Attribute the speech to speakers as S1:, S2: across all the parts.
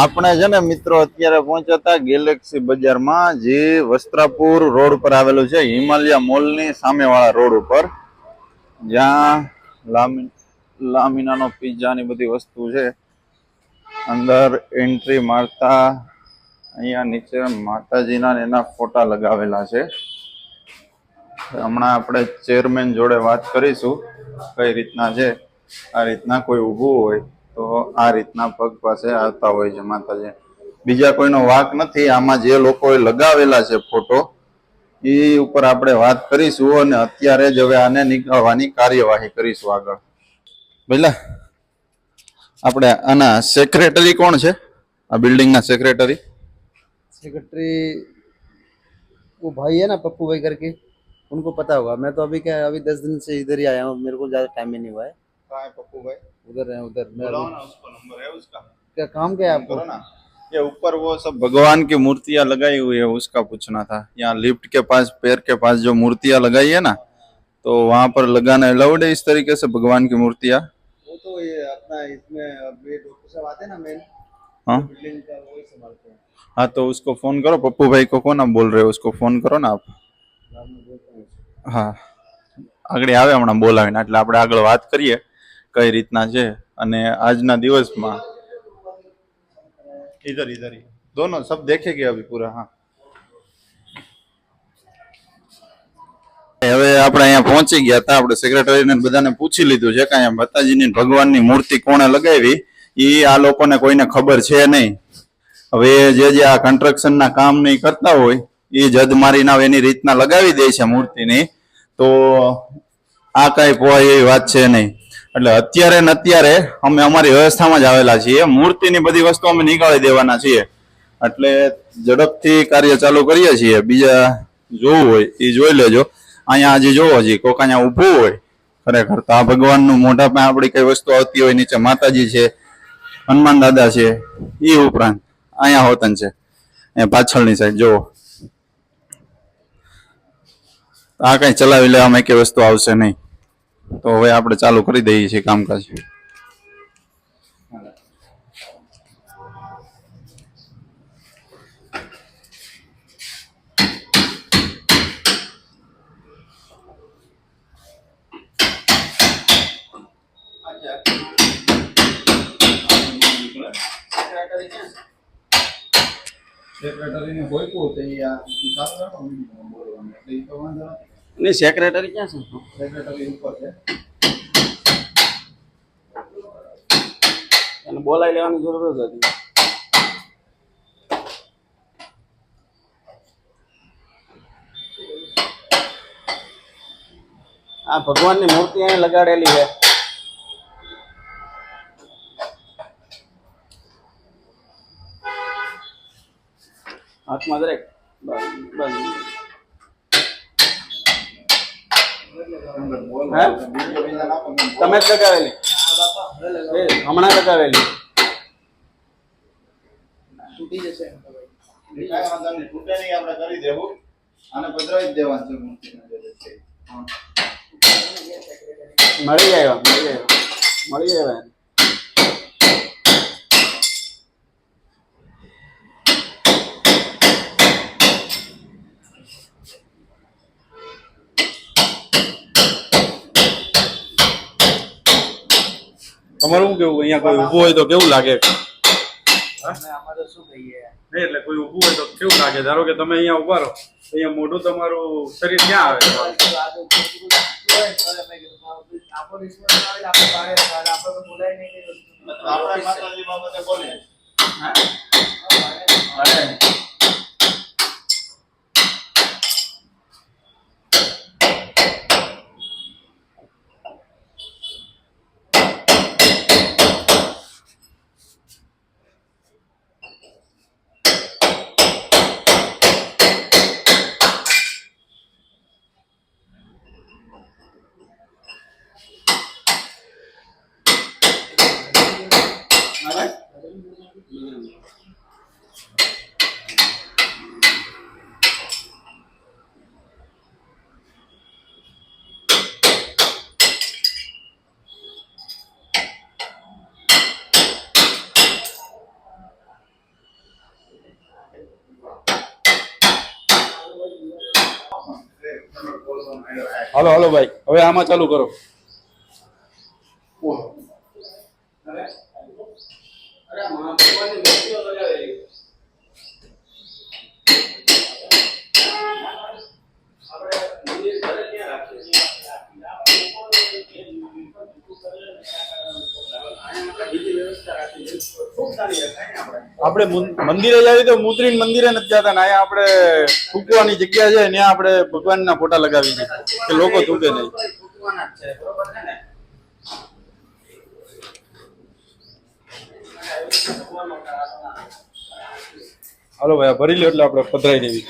S1: આપણે છે ને મિત્રો અત્યારે પહોંચ્યા હતા ગેલેક્સી બજારમાં, જે વસ્ત્રાપુર રોડ પર આવેલું છે, હિમાલય મોલની સામેવાળા રોડ ઉપર, જ્યાં લામિનાનો પિઝાની બધી વસ્તુ છે. અંદર એન્ટ્રી મારતા અહીંયા નીચે માતાજીના એના ફોટા લગાવેલા છે. હમણાં આપણે ચેરમેન જોડે વાત કરીશું કઈ રીતના છે. આ રીતના કોઈ ઊભું હોય તો આ રીતના પગ પાસે આવતા હોય છે માતાજી. બીજા કોઈનો વાંક નથી, આમાં જે લોકોએ લગાવેલા છે ફોટો એ ઉપર આપણે વાત કરીશું અને અત્યારે જ હવે આને નીકળવાની કાર્યવાહી કરીશું આગળ. ભઈલા, આપણે આના સેક્રેટરી કોણ છે? આ બિલ્ડિંગના सेक्रेटरी
S2: वो भाई है ना, पप्पू भाई करके, उनको पता होगा। मैं तो अभी 10 दिन से इधर ही आया हूँ, मेरे को ज्यादा टाइम ही नहीं हुआ है।
S1: कहाँ है पप्पू भाई?
S2: उधर है, उधर।
S1: बुलाओ ना उसको, नंबर है उसका।
S2: क्या काम क्या है आपको?
S1: करो ना, ये ऊपर वो सब भगवान की मूर्तियां लगाई हुई है, उसका पूछना था। यहाँ लिफ्ट के पास, पैर के पास जो मूर्तियां लगाई है ना, तो वहां पर लगाना अलाउड है इस तरीके से भगवान की मूर्तियां?
S2: वो तो ये अपना इसमें अभी डॉक्टर साहब आते हैं ना, मेन
S1: हाँ
S2: बिल्डिंग का वही संभालते हैं।
S1: हाँ, तो उसको फोन करो, पप्पू भाई को कौन आप बोल रहे हो, उसको फोन करो ना आप। હા, આગળ આવે હમણાં બોલાવીને, એટલે આપણે આગળ વાત કરીએ કઈ રીતના છે. અને આજના દિવસમાં इधर इधर ही दोनों सब देखेंगे अभी पूरा। हाँ, હવે આપણે અહીંયા પહોંચી ગયા હતા. આપણે સેક્રેટરીને બધાને પૂછી લીધું છે કે અહીંયા માતાજીની ભગવાનની મૂર્તિ કોણે લગાવી, એ આ લોકોને કોઈને ખબર છે નહીં. હવે જે આ કન્સ્ટ્રક્શનના કામ નહીં કરતા હોય એ જદ મારીને એની રીતના લગાવી દે છે મૂર્તિની, તો આ કઈ પોહાય એવી વાત છે નહીં. એટલે અત્યારે ને અત્યારે અમે અમારી વ્યવસ્થામાં જ આવેલા છીએ, મૂર્તિની બધી વસ્તુ અમે નીકાળી દેવાના છીએ. એટલે ઝડપથી કાર્ય ચાલુ કરીએ છીએ. બીજા જોવું હોય એ જોઈ લેજો. અહીંયા હજી જોવો, હજી કોક અહીંયા ઊભું હોય ખરેખર તો આ ભગવાનનું મોઢા પાસે આપણી કઈ વસ્તુ આવતી હોય, નીચે માતાજી છે, હનુમાન દાદા છે, એ ઉપરાંત અહીંયા હોતન છે એ પાછળની સાઈડ જોવો. આ કઈ ચલાવી લેવામાં એક વસ્તુ આવશે નહીં. તો હવે આપણે ચાલુ કરી દઈએ છીએ કામકાજ. સેક્રેટરીને કોઈ કહું તો
S2: नहीं, सेक्रेटरी क्या है?
S1: સેક્રેટરી ઉપર છે.
S2: बोला लेवानी जरूरत હતી. આ ભગવાનની મૂર્તિ અહીં લગાડેલી છે. હાથમાં દરેક બસ તમે જ લગાવેલી? હમણાં લગાવેલી? તૂટી જશે.
S1: તૂટે નહીં, આપણે કરી દેવું. આને પધરાવી જ દેવાનું છે મૂર્તિને.
S2: મળી જાય.
S1: તમારું શું કેવું? અહીંયા કોઈ ઊભું હોય તો કેવું લાગે?
S2: અમારે શું કહીએ,
S1: નહીં એટલે કોઈ ઊભું હોય તો કેવું લાગે? ધારો કે તમે અહીંયા ઉભા રહો, અહીંયા મોઢું તમારું શરીર ક્યાં આવે? આપણે માતાજી બાબતે બોલીએ.
S3: હાલો હાલો ભાઈ, હવે આમાં ચાલુ કરો. આપણે મંદિરે જઈએ તો મુત્રીને મંદિરે નથી જતા ને, અહીંયા આપણે થૂકવાની જગ્યા છે ત્યાં આપણે ભગવાનના ફોટા લગાવી છે કે લોકો થૂકે નહીં. હાલો ભાઈ, આ ભરી લ્યો એટલે આપણે પધરાઈ દેવી.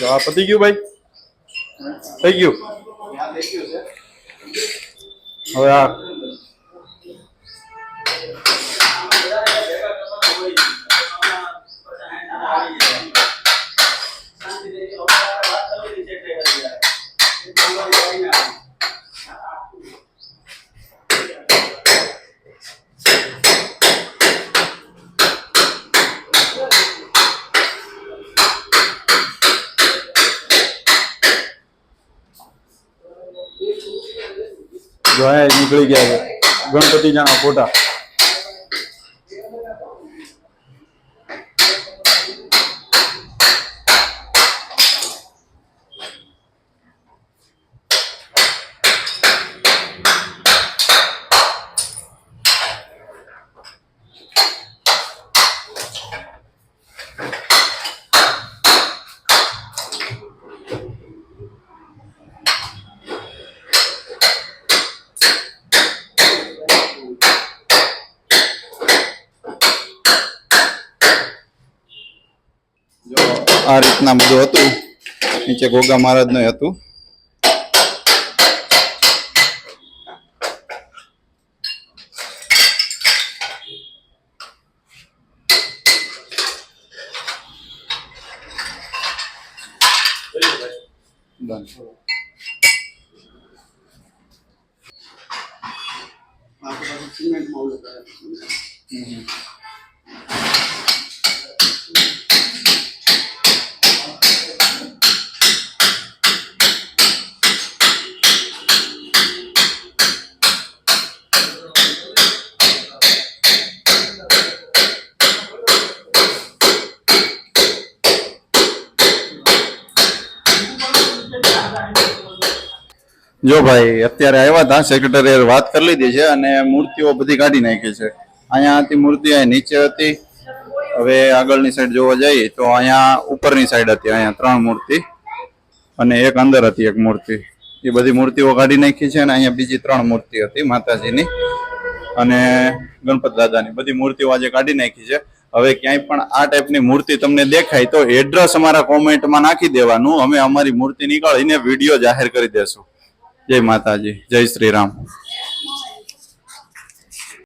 S3: આ પતી ગયું ભાઈ, થઈ ગયું. હવે આ જો અહીંયા નીકળી ગયા છે ગણપતિના ફોટા.
S1: આ રીતના બધું હતું. નીચે ગોગા મહારાજનું હતું. જો ભાઈ, અત્યારે આવ્યા હતા સેક્રેટરી વાત કરી લીધી છે અને મૂર્તિઓ બધી કાઢી નાખી છે. અહીંયા હતી મૂર્તિ, અહીંયા નીચે હતી. હવે આગળની સાઈડ જોવા જઈએ તો અહીંયા ઉપરની સાઈડ હતી, અહીંયા 3 મૂર્તિ અને એક અંદર હતી એક મૂર્તિ. એ બધી મૂર્તિઓ કાઢી નાખી છે અને અહીંયા બીજી 3 મૂર્તિ હતી માતાજીની અને ગણપત દાદાની. બધી મૂર્તિઓ આજે કાઢી નાખી છે. હવે ક્યાંય પણ આ ટાઈપની મૂર્તિ તમને દેખાય તો એડ્રેસ અમારા કોમેન્ટમાં નાખી દેવાનું. અમે અમારી મૂર્તિ નીકાળીને વિડીયો જાહેર કરી દેશું. જય માતાજી, જય શ્રી રામ.